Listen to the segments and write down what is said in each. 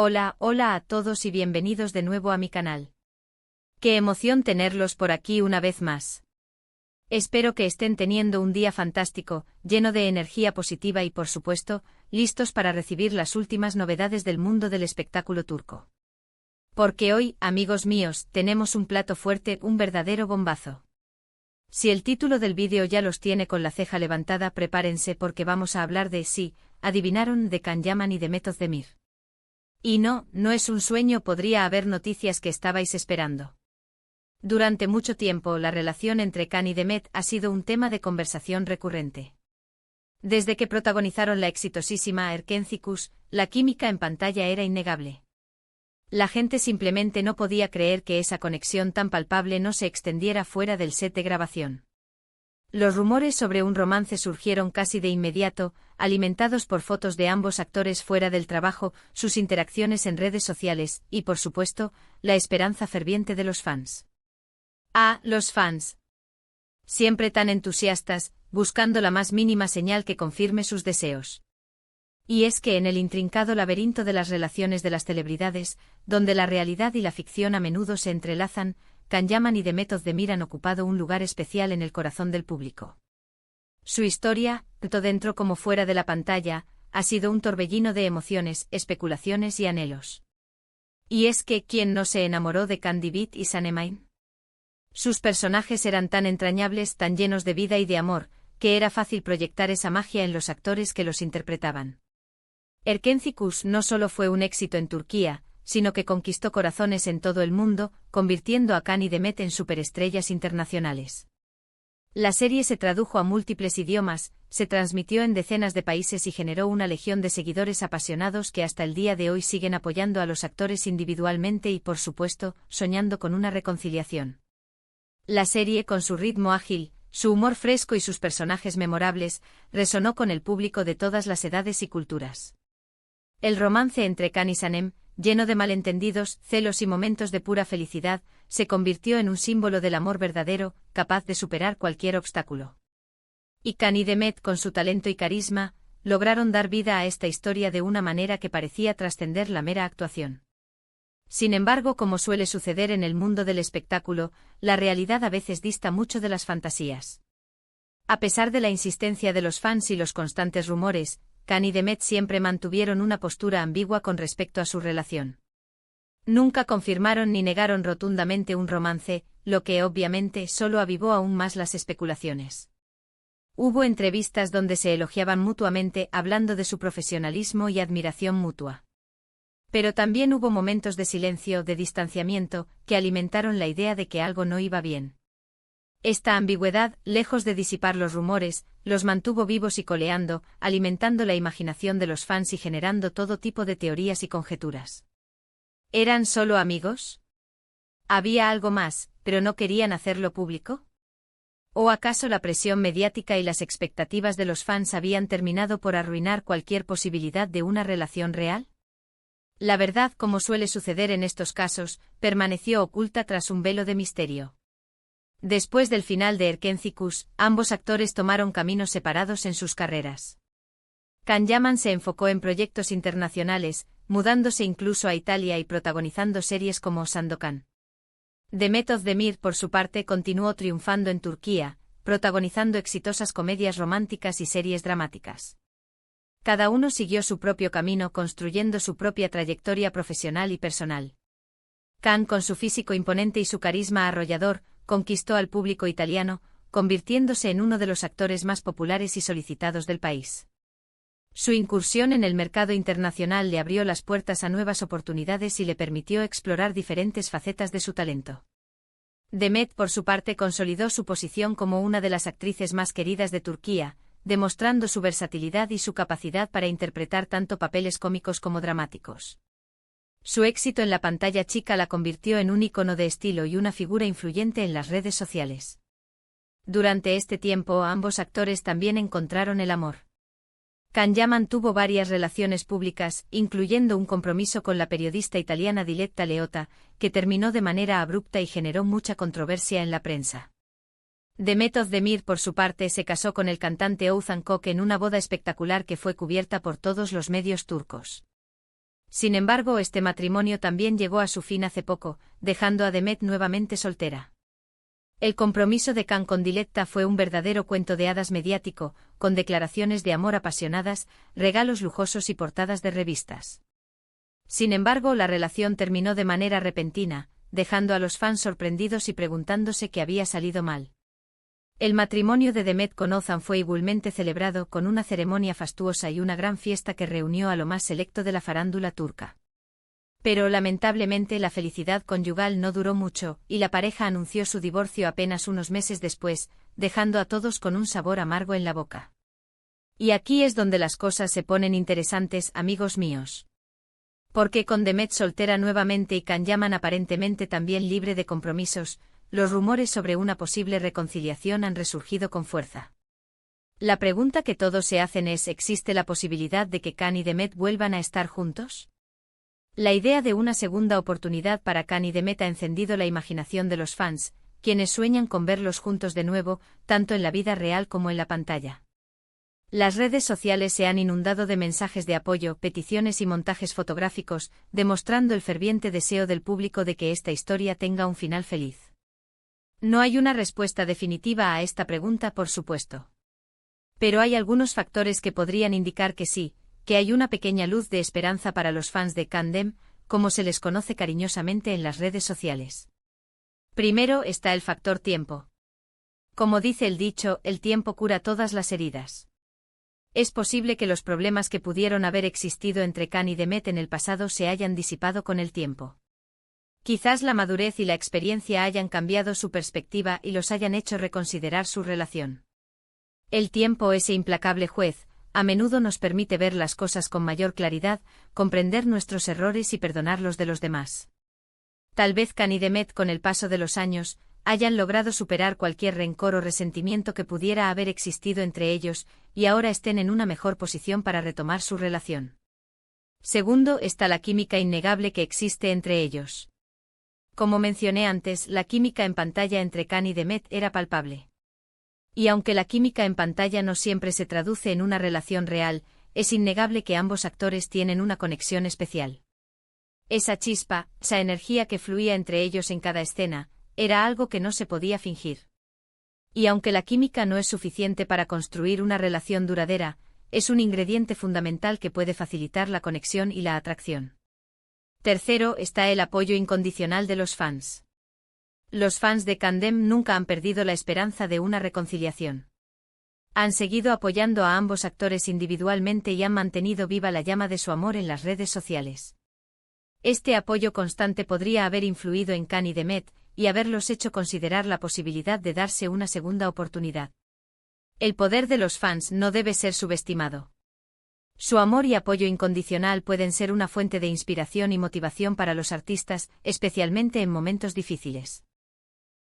Hola, hola a todos y bienvenidos de nuevo a mi canal. Qué emoción tenerlos por aquí una vez más. Espero que estén teniendo un día fantástico, lleno de energía positiva y por supuesto, listos para recibir las últimas novedades del mundo del espectáculo turco. Porque hoy, amigos míos, tenemos un plato fuerte, un verdadero bombazo. Si el título del vídeo ya los tiene con la ceja levantada, prepárense porque vamos a hablar de, sí, adivinaron, de Can Yaman y de Metoz Demir. Y no, no es un sueño, podría haber noticias que estabais esperando. Durante mucho tiempo la relación entre Can y Demet ha sido un tema de conversación recurrente. Desde que protagonizaron la exitosísima Erkenci, la química en pantalla era innegable. La gente simplemente no podía creer que esa conexión tan palpable no se extendiera fuera del set de grabación. Los rumores sobre un romance surgieron casi de inmediato, alimentados por fotos de ambos actores fuera del trabajo, sus interacciones en redes sociales y, por supuesto, la esperanza ferviente de los fans. Los fans. Siempre tan entusiastas, buscando la más mínima señal que confirme sus deseos. Y es que en el intrincado laberinto de las relaciones de las celebridades, donde la realidad y la ficción a menudo se entrelazan, Can Yaman y Metoz Demir han ocupado un lugar especial en el corazón del público. Su historia, tanto dentro como fuera de la pantalla, ha sido un torbellino de emociones, especulaciones y anhelos. Y es que, ¿quién no se enamoró de Can Divit y Saneemain? Sus personajes eran tan entrañables, tan llenos de vida y de amor, que era fácil proyectar esa magia en los actores que los interpretaban. Erkenci no solo fue un éxito en Turquía, sino que conquistó corazones en todo el mundo, convirtiendo a Can y Demet en superestrellas internacionales. La serie se tradujo a múltiples idiomas, se transmitió en decenas de países y generó una legión de seguidores apasionados que hasta el día de hoy siguen apoyando a los actores individualmente y, por supuesto, soñando con una reconciliación. La serie, con su ritmo ágil, su humor fresco y sus personajes memorables, resonó con el público de todas las edades y culturas. El romance entre Can y Sanem, lleno de malentendidos, celos y momentos de pura felicidad, se convirtió en un símbolo del amor verdadero, capaz de superar cualquier obstáculo. Y Can y Demet, con su talento y carisma, lograron dar vida a esta historia de una manera que parecía trascender la mera actuación. Sin embargo, como suele suceder en el mundo del espectáculo, la realidad a veces dista mucho de las fantasías. A pesar de la insistencia de los fans y los constantes rumores, Can y Demet siempre mantuvieron una postura ambigua con respecto a su relación. Nunca confirmaron ni negaron rotundamente un romance, lo que obviamente solo avivó aún más las especulaciones. Hubo entrevistas donde se elogiaban mutuamente hablando de su profesionalismo y admiración mutua. Pero también hubo momentos de silencio, de distanciamiento, que alimentaron la idea de que algo no iba bien. Esta ambigüedad, lejos de disipar los rumores, los mantuvo vivos y coleando, alimentando la imaginación de los fans y generando todo tipo de teorías y conjeturas. ¿Eran solo amigos? ¿Había algo más, pero no querían hacerlo público? ¿O acaso la presión mediática y las expectativas de los fans habían terminado por arruinar cualquier posibilidad de una relación real? La verdad, como suele suceder en estos casos, permaneció oculta tras un velo de misterio. Después del final de Erkenci, ambos actores tomaron caminos separados en sus carreras. Can Yaman se enfocó en proyectos internacionales, mudándose incluso a Italia y protagonizando series como Sandokan. Metoz Demir, por su parte, continuó triunfando en Turquía, protagonizando exitosas comedias románticas y series dramáticas. Cada uno siguió su propio camino, construyendo su propia trayectoria profesional y personal. Can, con su físico imponente y su carisma arrollador, conquistó al público italiano, convirtiéndose en uno de los actores más populares y solicitados del país. Su incursión en el mercado internacional le abrió las puertas a nuevas oportunidades y le permitió explorar diferentes facetas de su talento. Demet, por su parte, consolidó su posición como una de las actrices más queridas de Turquía, demostrando su versatilidad y su capacidad para interpretar tanto papeles cómicos como dramáticos. Su éxito en la pantalla chica la convirtió en un ícono de estilo y una figura influyente en las redes sociales. Durante este tiempo, ambos actores también encontraron el amor. Can Yaman tuvo varias relaciones públicas, incluyendo un compromiso con la periodista italiana Diletta Leotta, que terminó de manera abrupta y generó mucha controversia en la prensa. Metoz Demir, por su parte, se casó con el cantante Oğuzhan Koç en una boda espectacular que fue cubierta por todos los medios turcos. Sin embargo, este matrimonio también llegó a su fin hace poco, dejando a Demet nuevamente soltera. El compromiso de Can con Diletta fue un verdadero cuento de hadas mediático, con declaraciones de amor apasionadas, regalos lujosos y portadas de revistas. Sin embargo, la relación terminó de manera repentina, dejando a los fans sorprendidos y preguntándose qué había salido mal. El matrimonio de Demet con Ozan fue igualmente celebrado con una ceremonia fastuosa y una gran fiesta que reunió a lo más selecto de la farándula turca. Pero lamentablemente la felicidad conyugal no duró mucho, y la pareja anunció su divorcio apenas unos meses después, dejando a todos con un sabor amargo en la boca. Y aquí es donde las cosas se ponen interesantes, amigos míos. Porque con Demet soltera nuevamente y Can Yaman aparentemente también libre de compromisos, los rumores sobre una posible reconciliación han resurgido con fuerza. La pregunta que todos se hacen es: ¿existe la posibilidad de que Can y Demet vuelvan a estar juntos? La idea de una segunda oportunidad para Can y Demet ha encendido la imaginación de los fans, quienes sueñan con verlos juntos de nuevo, tanto en la vida real como en la pantalla. Las redes sociales se han inundado de mensajes de apoyo, peticiones y montajes fotográficos, demostrando el ferviente deseo del público de que esta historia tenga un final feliz. No hay una respuesta definitiva a esta pregunta, por supuesto. Pero hay algunos factores que podrían indicar que sí, que hay una pequeña luz de esperanza para los fans de Can Dem, como se les conoce cariñosamente en las redes sociales. Primero está el factor tiempo. Como dice el dicho, el tiempo cura todas las heridas. Es posible que los problemas que pudieron haber existido entre Can y Demet en el pasado se hayan disipado con el tiempo. Quizás la madurez y la experiencia hayan cambiado su perspectiva y los hayan hecho reconsiderar su relación. El tiempo, ese implacable juez, a menudo nos permite ver las cosas con mayor claridad, comprender nuestros errores y perdonarlos de los demás. Tal vez Can y Demet, con el paso de los años, hayan logrado superar cualquier rencor o resentimiento que pudiera haber existido entre ellos, y ahora estén en una mejor posición para retomar su relación. Segundo, está la química innegable que existe entre ellos. Como mencioné antes, la química en pantalla entre Can y Demet era palpable. Y aunque la química en pantalla no siempre se traduce en una relación real, es innegable que ambos actores tienen una conexión especial. Esa chispa, esa energía que fluía entre ellos en cada escena, era algo que no se podía fingir. Y aunque la química no es suficiente para construir una relación duradera, es un ingrediente fundamental que puede facilitar la conexión y la atracción. Tercero, está el apoyo incondicional de los fans. Los fans de Can Dem nunca han perdido la esperanza de una reconciliación. Han seguido apoyando a ambos actores individualmente y han mantenido viva la llama de su amor en las redes sociales. Este apoyo constante podría haber influido en Can y Demet, y haberlos hecho considerar la posibilidad de darse una segunda oportunidad. El poder de los fans no debe ser subestimado. Su amor y apoyo incondicional pueden ser una fuente de inspiración y motivación para los artistas, especialmente en momentos difíciles.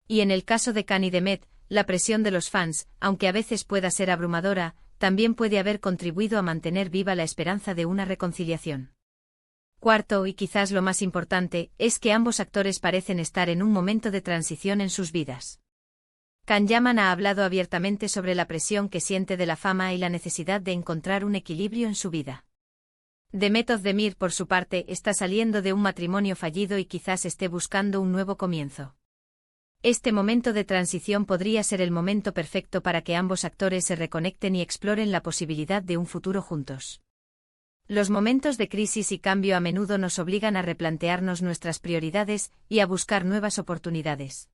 Y en el caso de Can y Demet, la presión de los fans, aunque a veces pueda ser abrumadora, también puede haber contribuido a mantener viva la esperanza de una reconciliación. Cuarto, y quizás lo más importante, es que ambos actores parecen estar en un momento de transición en sus vidas. Can Yaman ha hablado abiertamente sobre la presión que siente de la fama y la necesidad de encontrar un equilibrio en su vida. Demet Özdemir, por su parte, está saliendo de un matrimonio fallido y quizás esté buscando un nuevo comienzo. Este momento de transición podría ser el momento perfecto para que ambos actores se reconecten y exploren la posibilidad de un futuro juntos. Los momentos de crisis y cambio a menudo nos obligan a replantearnos nuestras prioridades y a buscar nuevas oportunidades.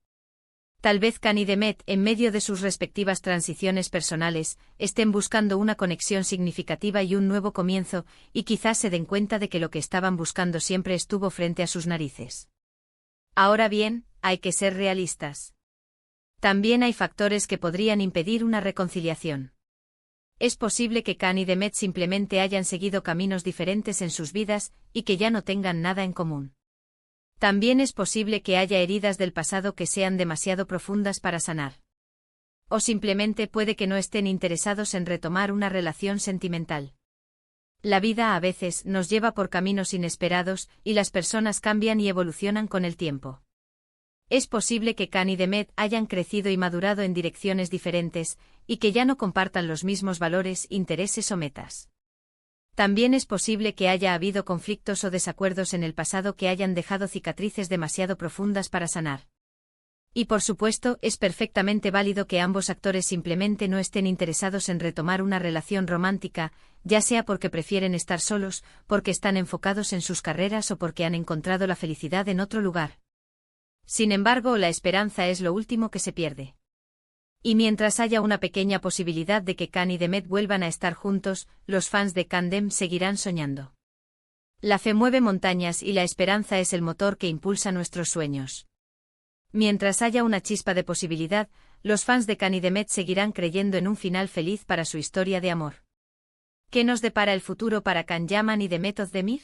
Tal vez Can y Demet, en medio de sus respectivas transiciones personales, estén buscando una conexión significativa y un nuevo comienzo, y quizás se den cuenta de que lo que estaban buscando siempre estuvo frente a sus narices. Ahora bien, hay que ser realistas. También hay factores que podrían impedir una reconciliación. Es posible que Can y Demet simplemente hayan seguido caminos diferentes en sus vidas y que ya no tengan nada en común. También es posible que haya heridas del pasado que sean demasiado profundas para sanar. O simplemente puede que no estén interesados en retomar una relación sentimental. La vida a veces nos lleva por caminos inesperados y las personas cambian y evolucionan con el tiempo. Es posible que Can y Demet hayan crecido y madurado en direcciones diferentes, y que ya no compartan los mismos valores, intereses o metas. También es posible que haya habido conflictos o desacuerdos en el pasado que hayan dejado cicatrices demasiado profundas para sanar. Y por supuesto, es perfectamente válido que ambos actores simplemente no estén interesados en retomar una relación romántica, ya sea porque prefieren estar solos, porque están enfocados en sus carreras o porque han encontrado la felicidad en otro lugar. Sin embargo, la esperanza es lo último que se pierde. Y mientras haya una pequeña posibilidad de que Can y Demet vuelvan a estar juntos, los fans de Candem seguirán soñando. La fe mueve montañas y la esperanza es el motor que impulsa nuestros sueños. Mientras haya una chispa de posibilidad, los fans de Can y Demet seguirán creyendo en un final feliz para su historia de amor. ¿Qué nos depara el futuro para Can Yaman y Demet Özdemir?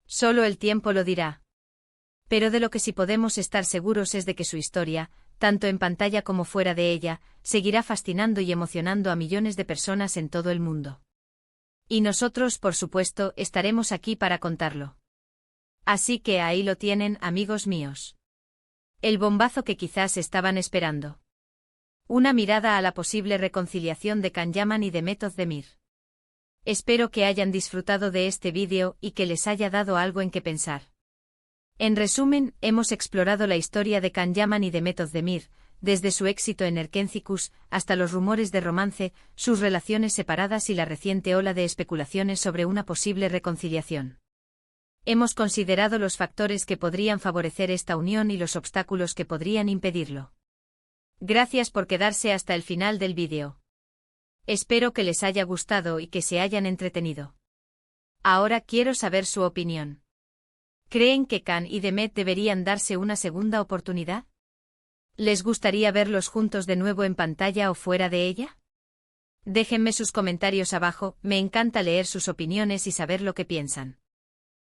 Solo el tiempo lo dirá. Pero de lo que sí podemos estar seguros es de que su historia, tanto en pantalla como fuera de ella, seguirá fascinando y emocionando a millones de personas en todo el mundo. Y nosotros, por supuesto, estaremos aquí para contarlo. Así que ahí lo tienen, amigos míos. El bombazo que quizás estaban esperando. Una mirada a la posible reconciliación de Can Yaman y Demet Özdemir. Espero que hayan disfrutado de este vídeo y que les haya dado algo en que pensar. En resumen, hemos explorado la historia de Can Yaman y Demet Özdemir, desde su éxito en Erkenzicus hasta los rumores de romance, sus relaciones separadas y la reciente ola de especulaciones sobre una posible reconciliación. Hemos considerado los factores que podrían favorecer esta unión y los obstáculos que podrían impedirlo. Gracias por quedarse hasta el final del vídeo. Espero que les haya gustado y que se hayan entretenido. Ahora quiero saber su opinión. ¿Creen que Can y Demet deberían darse una segunda oportunidad? ¿Les gustaría verlos juntos de nuevo en pantalla o fuera de ella? Déjenme sus comentarios abajo, me encanta leer sus opiniones y saber lo que piensan.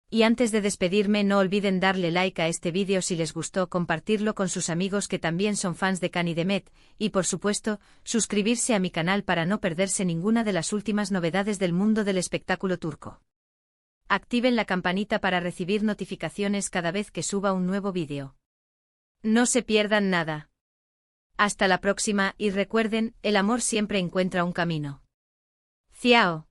Y antes de despedirme, no olviden darle like a este vídeo si les gustó, compartirlo con sus amigos que también son fans de Can y Demet, y por supuesto, suscribirse a mi canal para no perderse ninguna de las últimas novedades del mundo del espectáculo turco. Activen la campanita para recibir notificaciones cada vez que suba un nuevo vídeo. No se pierdan nada. Hasta la próxima y recuerden, el amor siempre encuentra un camino. Ciao.